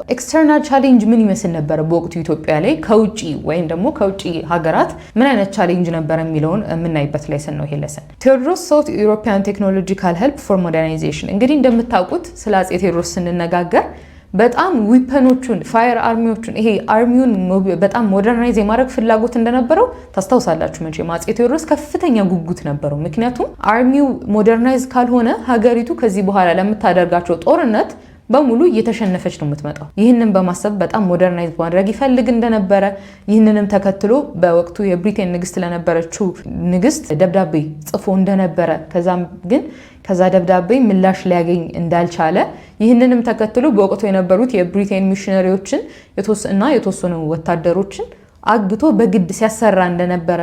ኤክስተርናል ቻሌንጅ ምን ይመስል ነበር በወቅቱ ኢትዮጵያ ላይ ከውጪ ወይም ደግሞ ከውጪ ሀገራት ምን አይነት ቻሌንጅ ነበር የሚለውን የምናይበት ላይ ነው ይሄ ለሰን ቴዎድሮስ ሳውት ዩሮፒያን ቴክኖሎጂካል ሄልፕ ፎር ሞደርናይዜሽን። እንግዲህ እንደምታውቁት ስለ አፄ ቴዎድሮስ ስንነጋገር በጣም ዊፐኖቹን ፋየር አርሚዎቹን ይሄ አርሚውን በጣም ሞደርናይዝ የማድረግ ፍላጎት እንደነበረው ታስታውሳላችሁ። መቼም አፄ ቴዎድሮስ ከፍተኛ ጉጉት ነበረው። ምክንያቱም አርሚው ሞደርናይዝ ካልሆነ ሀገሪቱ ከዚህ በኋላ ለምታደርጋቸው ጦርነት በሙሉ እየተሸነፈች ነው የምትመጣው። ይህንን በማሰብ በጣም ሞደርናይዝ ማድረግ ይፈልግ እንደነበረ ይህንንም ተከትሎ በወቅቱ የብሪቴን ንግስት ለነበረችው ንግስት ደብዳቤ ጽፎ እንደነበረ ከዛ ደብዳቤ ምላሽ ሊያገኝ እንዳልቻለ ይህንንም ተከትሎ በወቅቱ የነበሩት የብሪቴን ሚሽነሪዎችን የተወሰኑ ወታደሮችን አግቶ በግድ ሲያሰራ እንደነበረ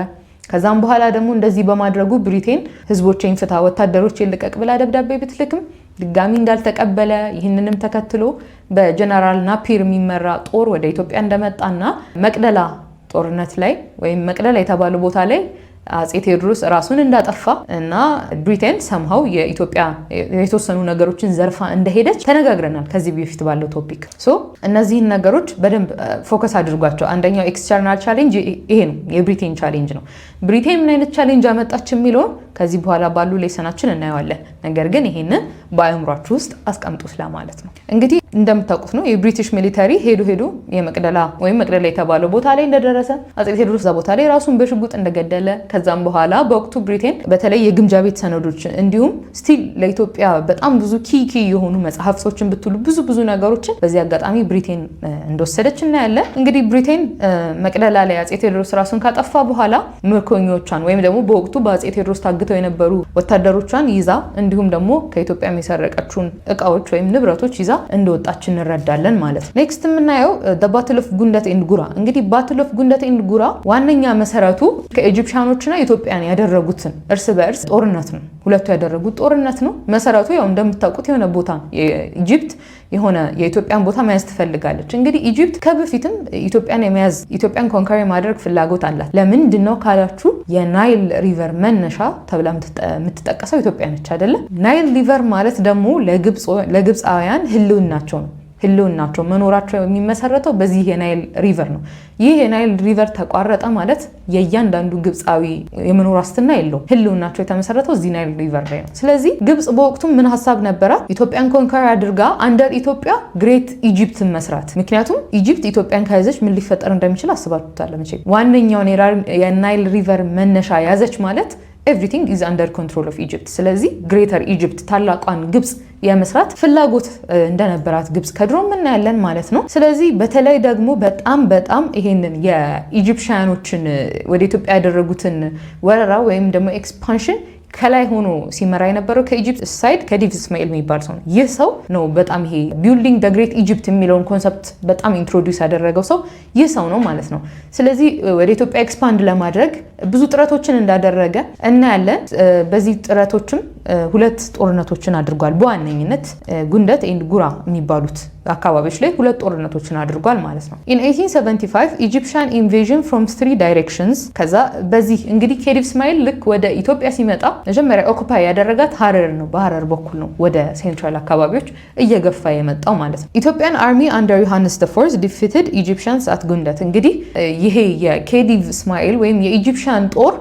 ከዛም በኋላ ደግሞ እንደዚህ በማድረጉ ብሪቴን ህዝቦቼን ፍታ ወታደሮቼን ልቀቅ ብላ ደብዳቤ ብትልክም ድጋሚ እንዳልተቀበለ ይህንንም ተከትሎ በጀነራል ናፒር የሚመራ ጦር ወደ ኢትዮጵያ እንደመጣና መቅደላ ጦርነት ላይ ወይም መቅደላ የተባለ ቦታ ላይ አፄ ቴዎድሮስ ራሱን እንዳጠፋ እና ብሪቴን ሰምሃው የኢትዮጵያ የተወሰኑ ነገሮችን ዘርፋ እንደሄደች ተነጋግረናል ከዚህ በፊት ባለው ቶፒክ። እነዚህን ነገሮች በደንብ ፎከስ አድርጓቸው። አንደኛው ኤክስተርናል ቻሌንጅ ይሄ ነው፣ የብሪቴን ቻሌንጅ ነው። ብሪቴን ምን አይነት ቻሌንጅ አመጣች የሚለውን ከዚህ በኋላ ባሉ ሌሰናችን እናየዋለን። ነገር ግን ይሄንን በአእምሯችሁ ውስጥ አስቀምጡት ለማለት ነው። እንግዲህ እንደምታውቁት ነው የብሪቲሽ ሚሊተሪ ሄዶ የመቅደላ ወይም መቅደላ የተባለው ቦታ ላይ እንደደረሰ አፄ ቴዎድሮስ እዛ ቦታ ላይ ራሱን በሽጉጥ እንደገደለ ከዛም በኋላ በወቅቱ ብሪቴን በተለይ የግምጃ ቤት ሰነዶች እንዲሁም ስቲል ለኢትዮጵያ በጣም ብዙ ኪ የሆኑ መጽሐፍቶችን ብትሉ ብዙ ነገሮችን በዚህ አጋጣሚ ብሪቴን እንደወሰደች እናያለን። እንግዲህ ብሪቴን መቅደላ ላይ አፄ ቴዎድሮስ ራሱን ካጠፋ በኋላ ምርኮኞቿን ወይም ደግሞ በወቅቱ በአፄ ቴዎድሮስ ታግተው የነበሩ ወታደሮቿን ይዛ እንዲሁም ደግሞ ከኢትዮጵያ የሰረቀችውን እቃዎች ወይም ንብረቶች ይዛ እንደወጣች እንረዳለን ማለት ነው። ኔክስት የምናየው ባትል ኦፍ ጉንደት ኤንድ ጉራ። እንግዲህ ባትል ኦፍ ጉንደት ኤንድ ጉራ ዋነኛ መሰረቱ ከኢጂፕሽያኖችና ኢትዮጵያን ያደረጉትን እርስ በእርስ ጦርነት ነው። ሁለቱ ያደረጉት ጦርነት ነው። መሰረቱ ያው እንደምታውቁት የሆነ ቦታ ኢጂፕት የሆነ የኢትዮጵያን ቦታ መያዝ ትፈልጋለች። እንግዲህ ኢጂፕት ከበፊትም ኢትዮጵያን ኮንከር ማድረግ ፍላጎት አላት። ለምንድን ነው ካላችሁ የናይል ሪቨር መነሻ ተብላ የምትጠቀሰው ኢትዮጵያ ነች አይደለ? ናይል ሪቨር ማለት ደግሞ ለግብፃውያን ህልውናቸው መኖራቸው የሚመሰረተው በዚህ የናይል ሪቨር ነው። ይህ የናይል ሪቨር ተቋረጠ ማለት የእያንዳንዱ ግብፃዊ የመኖር ዋስትና የለውም። ህልውናቸው የተመሰረተው እዚህ ናይል ሪቨር ላይ ነው። ስለዚህ ግብፅ በወቅቱ ምን ሀሳብ ነበራት? ኢትዮጵያን ኮንከር አድርጋ አንደር ኢትዮጵያ ግሬት ኢጂፕትን መስራት። ምክንያቱም ኢጂፕት ኢትዮጵያን ከያዘች ምን ሊፈጠር እንደሚችል አስባችሁታል? መቼም ዋነኛውን የናይል ሪቨር መነሻ ያዘች ማለት ኤቭሪቲንግ ኢዝ አንደር ኮንትሮል ኦፍ ኢጂፕት። ስለዚህ ግሬተር ኢጂፕት ታላቋን ግብፅ የመስራት ፍላጎት እንደነበራት ግብፅ ከድሮ እናያለን ማለት ነው። ስለዚህ በተለይ ደግሞ በጣም ይሄንን የኢጂፕሽያኖችን ወደ ኢትዮጵያ ያደረጉትን ወረራ ወይም ደግሞ ኤክስፓንሽን ከላይ ሆኖ ሲመራ የነበረው ከኢጂፕት ሳይድ ከዲቭ እስማኤል የሚባል ሰው ነው። ይህ ሰው ነው በጣም ይሄ ቢልዲንግ ዘ ግሬት ኢጂፕት የሚለውን ኮንሰፕት በጣም ኢንትሮዲውስ ያደረገው ሰው ይህ ሰው ነው ማለት ነው። ስለዚህ ወደ ኢትዮጵያ ኤክስፓንድ ለማድረግ ብዙ ጥረቶችን እንዳደረገ እናያለን። በዚህ ጥረቶችም ሁለት ጦርነቶችን አድርጓል። በዋነኝነት ጉንደት ኤንድ ጉራ የሚባሉት አካባቢዎች ላይ ሁለት ጦርነቶችን አድርጓል ማለት ነው። in 1875 Egyptian invasion from 3 directions። ከዛ በዚህ እንግዲህ ከዲቭ እስማኤል ልክ ወደ ኢትዮጵያ ሲመጣ መጀመሪያ ኦኩፓይ ያደረጋት ሀረር ነው። በሀረር በኩል ነው ወደ ሴንትራል አካባቢዎች እየገፋ የመጣው ማለት ነው። ኢትዮጵያን አርሚ under ዮሐንስ IV defeated Egyptians at ጉንደት። እንግዲህ ይሄ የኬዲቭ እስማኤል ወይም የኢጂፕሽያን ጦር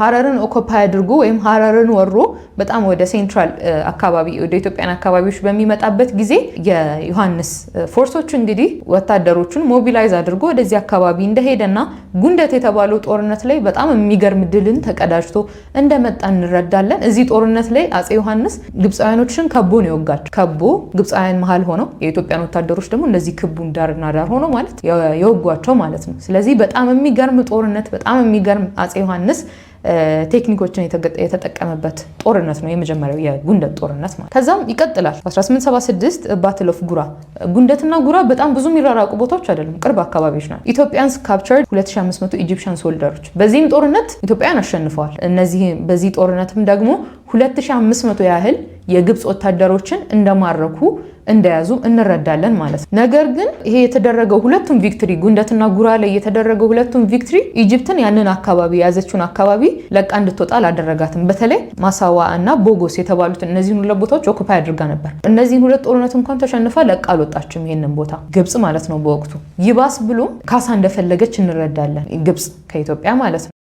ሀረርን ኦኩፓይ አድርጎ ወይም ሀረርን ወሮ በጣም ወደ ሴንትራል አካባቢ ወደ ኢትዮጵያን አካባቢዎች በሚመጣበት ጊዜ የዮሐንስ ፎርሶች እንግዲህ ወታደሮቹን ሞቢላይዝ አድርጎ ወደዚህ አካባቢ እንደሄደና ጉንደት የተባለው ጦርነት ላይ በጣም የሚገርም ድልን ተቀዳጅቶ እንደመጣ እንረዳለን። እዚህ ጦርነት ላይ አፄ ዮሐንስ ግብፃውያኖችን ከቦ ነው የወጋቸው። ከቦ ግብፃውያን መሃል ሆነው የኢትዮጵያን ወታደሮች ደግሞ እንደዚህ ክቡን ዳርና ዳር ሆኖ ማለት የወጓቸው ማለት ነው። ስለዚህ በጣም የሚገርም ጦርነት፣ በጣም የሚገርም አፄ ዮሐንስ ቴክኒኮችን የተጠቀመበት ጦርነት ነው የመጀመሪያው የጉንደት ጦርነት ማለት። ከዛም ይቀጥላል 1876 ባትል ኦፍ ጉራ። ጉንደትና ጉራ በጣም ብዙ የሚራራቁ ቦታዎች አይደሉም፣ ቅርብ አካባቢዎች ናቸው። ኢትዮጵያንስ ካፕቸርድ 2500 ኢጂፕሽያን ሶልደሮች። በዚህም ጦርነት ኢትዮጵያውያን አሸንፈዋል። በዚህ ጦርነትም ደግሞ 2500 ያህል የግብፅ ወታደሮችን እንደማረኩ እንደያዙ እንረዳለን ማለት ነው። ነገር ግን ይሄ የተደረገው ሁለቱም ቪክትሪ ጉንደትና ጉራ ላይ የተደረገው ሁለቱም ቪክትሪ ኢጂፕትን ያንን አካባቢ ያዘችውን አካባቢ ለቃ እንድትወጣ አላደረጋትም። በተለይ ማሳዋ እና ቦጎስ የተባሉት እነዚህን ሁለት ቦታዎች ኦኩፓይ አድርጋ ነበር። እነዚህን ሁለት ጦርነት እንኳን ተሸንፋ ለቃ አልወጣችም ይሄንን ቦታ ግብጽ ማለት ነው በወቅቱ። ይባስ ብሎም ካሳ እንደፈለገች እንረዳለን ግብጽ ከኢትዮጵያ ማለት ነው።